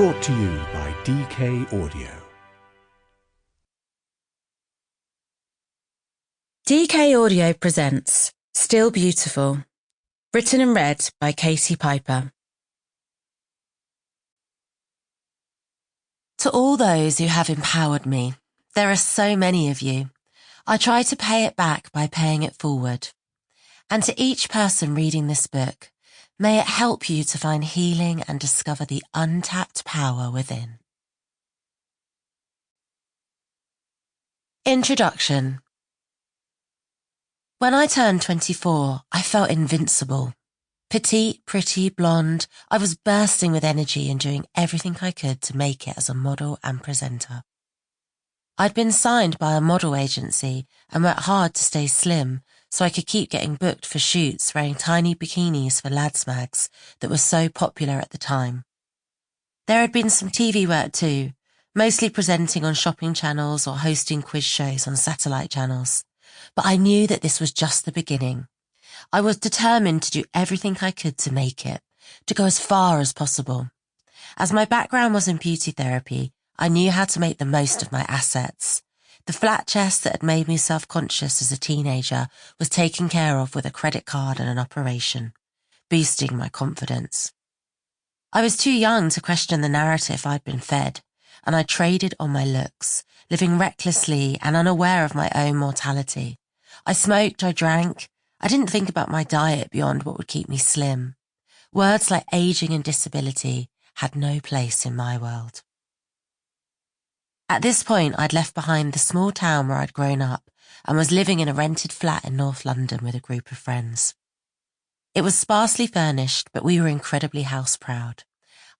Brought to you by DK Audio. DK Audio presents Still Beautiful, written and read by Katie Piper. To all those who have empowered me, there are so many of you. I try to pay it back by paying it forward. And to each person reading this book, may it help you to find healing and discover the untapped power within. Introduction. When I turned 24, I felt invincible. Petite, pretty, blonde, I was bursting with energy and doing everything I could to make it as a model and presenter. I'd been signed by a model agency and worked hard to stay slim so I could keep getting booked for shoots wearing tiny bikinis for lads mags that were so popular at the time. There had been some TV work too, mostly presenting on shopping channels or hosting quiz shows on satellite channels. But I knew that this was just the beginning. I was determined to do everything I could to make it, to go as far as possible. As my background was in beauty therapy, I knew how to make the most of my assets. The flat chest that had made me self-conscious as a teenager was taken care of with a credit card and an operation, boosting my confidence. I was too young to question the narrative I'd been fed, and I traded on my looks, living recklessly and unaware of my own mortality. I smoked, I drank. I didn't think about my diet beyond what would keep me slim. Words like aging and disability had no place in my world. At this point, I'd left behind the small town where I'd grown up and was living in a rented flat in North London with a group of friends. It was sparsely furnished, but we were incredibly house-proud.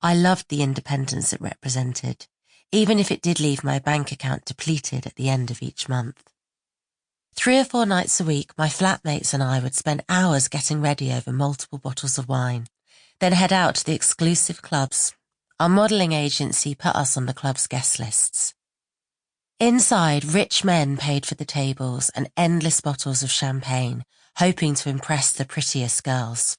I loved the independence it represented, even if it did leave my bank account depleted at the end of each month. 3 or 4 nights a week, my flatmates and I would spend hours getting ready over multiple bottles of wine, then head out to the exclusive clubs. Our modelling agency put us on the club's guest lists. Inside, rich men paid for the tables and endless bottles of champagne, hoping to impress the prettiest girls.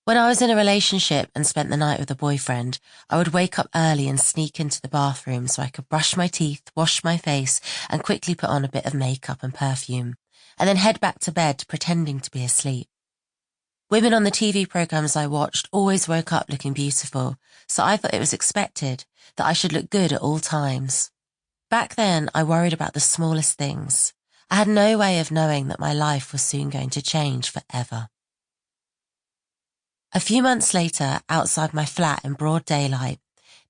When I was in a relationship and spent the night with a boyfriend, I would wake up early and sneak into the bathroom so I could brush my teeth, wash my face, and quickly put on a bit of makeup and perfume, and then head back to bed pretending to be asleep. Women on the TV programs I watched always woke up looking beautiful, so I thought it was expected that I should look good at all times. Back then, I worried about the smallest things. I had no way of knowing that my life was soon going to change forever. A few months later, outside my flat in broad daylight,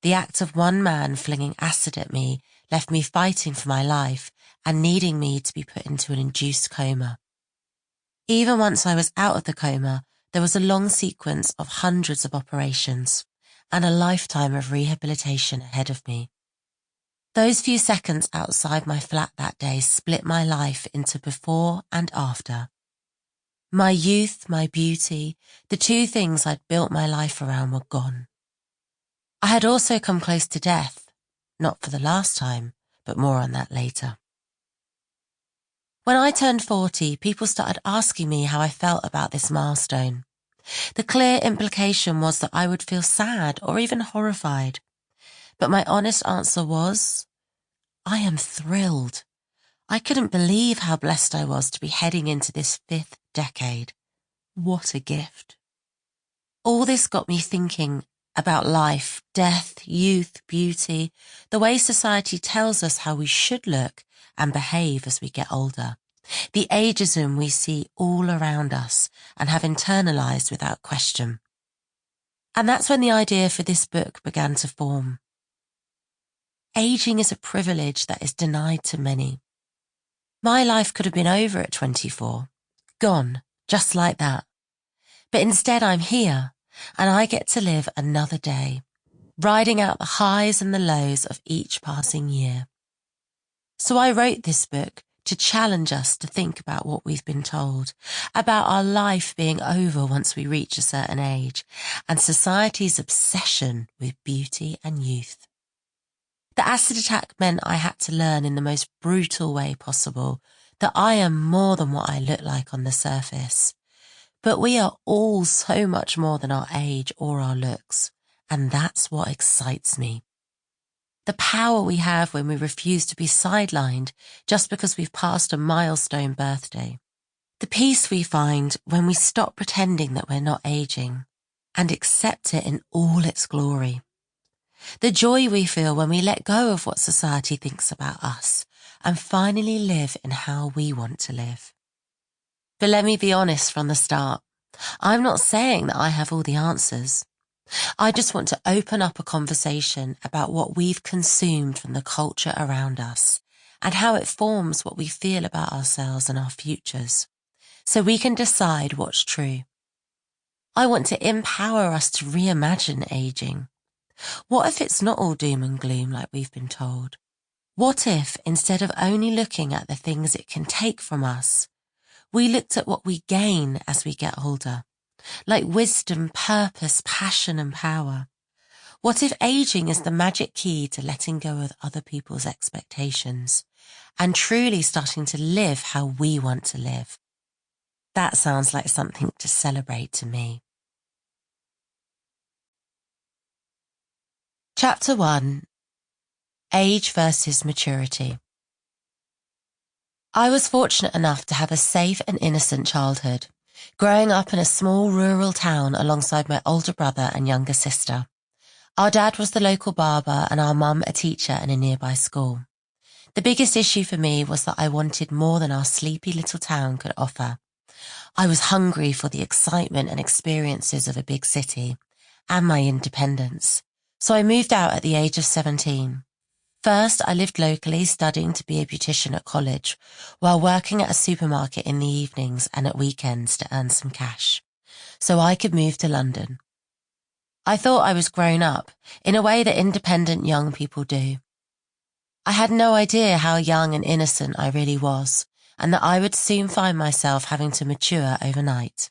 the act of one man flinging acid at me left me fighting for my life and needing me to be put into an induced coma. Even once I was out of the coma, there was a long sequence of hundreds of operations and a lifetime of rehabilitation ahead of me. Those few seconds outside my flat that day split my life into before and after. My youth, my beauty, the 2 things I'd built my life around were gone. I had also come close to death, not for the last time, but more on that later. When I turned 40, people started asking me how I felt about this milestone. The clear implication was that I would feel sad or even horrified. But my honest answer was, I am thrilled. I couldn't believe how blessed I was to be heading into this 5th decade. What a gift. All this got me thinking about life, death, youth, beauty, the way society tells us how we should look and behave as we get older, the ageism we see all around us and have internalized without question. And that's when the idea for this book began to form. Aging is a privilege that is denied to many. My life could have been over at 24, gone, just like that. But instead I'm here, and I get to live another day, riding out the highs and the lows of each passing year. So I wrote this book to challenge us to think about what we've been told, about our life being over once we reach a certain age, and society's obsession with beauty and youth. The acid attack meant I had to learn in the most brutal way possible that I am more than what I look like on the surface. But we are all so much more than our age or our looks, And that's what excites me. The power we have when we refuse to be sidelined just because we've passed a milestone birthday. The peace we find when we stop pretending that we're not aging and accept it in all its glory. The joy we feel when we let go of what society thinks about us and finally live in how we want to live. But let me be honest from the start. I'm not saying that I have all the answers. I just want to open up a conversation about what we've consumed from the culture around us and how it forms what we feel about ourselves and our futures, so we can decide what's true. I want to empower us to reimagine aging. What if it's not all doom and gloom like we've been told? What if, instead of only looking at the things it can take from us, we looked at what we gain as we get older, like wisdom, purpose, passion, and power? What if aging is the magic key to letting go of other people's expectations and truly starting to live how we want to live? That sounds like something to celebrate to me. Chapter 1. Age versus Maturity. I was fortunate enough to have a safe and innocent childhood, growing up in a small rural town alongside my older brother and younger sister. Our dad was the local barber and our mum a teacher in a nearby school. The biggest issue for me was that I wanted more than our sleepy little town could offer. I was hungry for the excitement and experiences of a big city and my independence, so I moved out at the age of 17. First, I lived locally, studying to be a beautician at college, while working at a supermarket in the evenings and at weekends to earn some cash, so I could move to London. I thought I was grown up, in a way that independent young people do. I had no idea how young and innocent I really was, and that I would soon find myself having to mature overnight.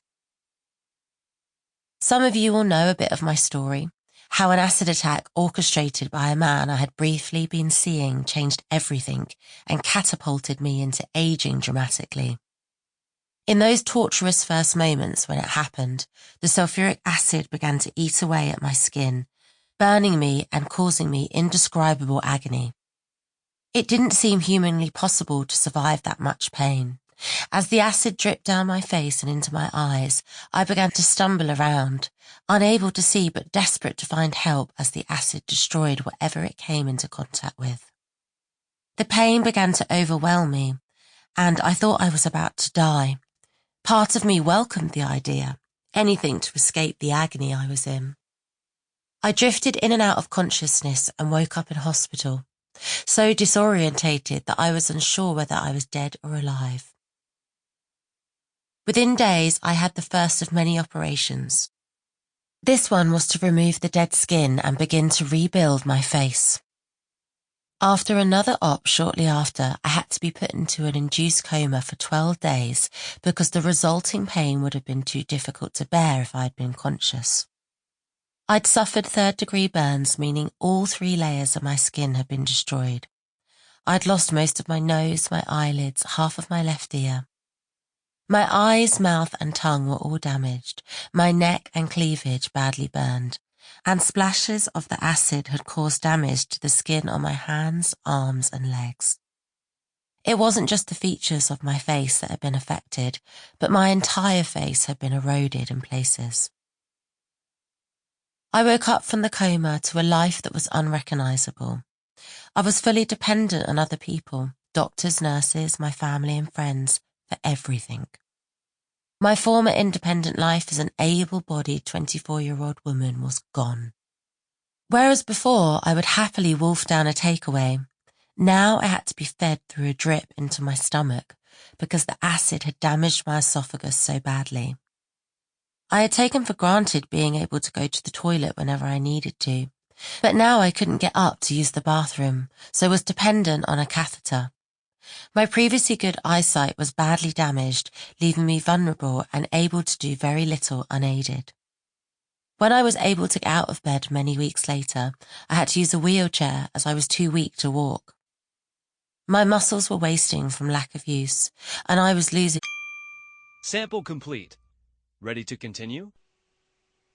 Some of you will know a bit of my story, how an acid attack orchestrated by a man I had briefly been seeing changed everything and catapulted me into aging dramatically. In those torturous first moments when it happened, the sulfuric acid began to eat away at my skin, burning me and causing me indescribable agony. It didn't seem humanly possible to survive that much pain. As the acid dripped down my face and into my eyes, I began to stumble around, unable to see but desperate to find help as the acid destroyed whatever it came into contact with. The pain began to overwhelm me, and I thought I was about to die. Part of me welcomed the idea, anything to escape the agony I was in. I drifted in and out of consciousness and woke up in hospital, so disorientated that I was unsure whether I was dead or alive. Within days, I had the first of many operations. This one was to remove the dead skin and begin to rebuild my face. After another op shortly after, I had to be put into an induced coma for 12 days because the resulting pain would have been too difficult to bear if I had been conscious. I'd suffered third-degree burns, meaning all 3 layers of my skin had been destroyed. I'd lost most of my nose, my eyelids, half of my left ear. My eyes, mouth and tongue were all damaged, my neck and cleavage badly burned, and splashes of the acid had caused damage to the skin on my hands, arms and legs. It wasn't just the features of my face that had been affected, but my entire face had been eroded in places. I woke up from the coma to a life that was unrecognisable. I was fully dependent on other people, doctors, nurses, my family and friends, for everything. My former independent life as an able-bodied 24-year-old woman was gone. Whereas before I would happily wolf down a takeaway, now I had to be fed through a drip into my stomach because the acid had damaged my esophagus so badly. I had taken for granted being able to go to the toilet whenever I needed to, but now I couldn't get up to use the bathroom, so was dependent on a catheter. My previously good eyesight was badly damaged, leaving me vulnerable and able to do very little unaided. When I was able to get out of bed many weeks later, I had to use a wheelchair as I was too weak to walk. My muscles were wasting from lack of use, and I was losing. Sample complete. Ready to continue?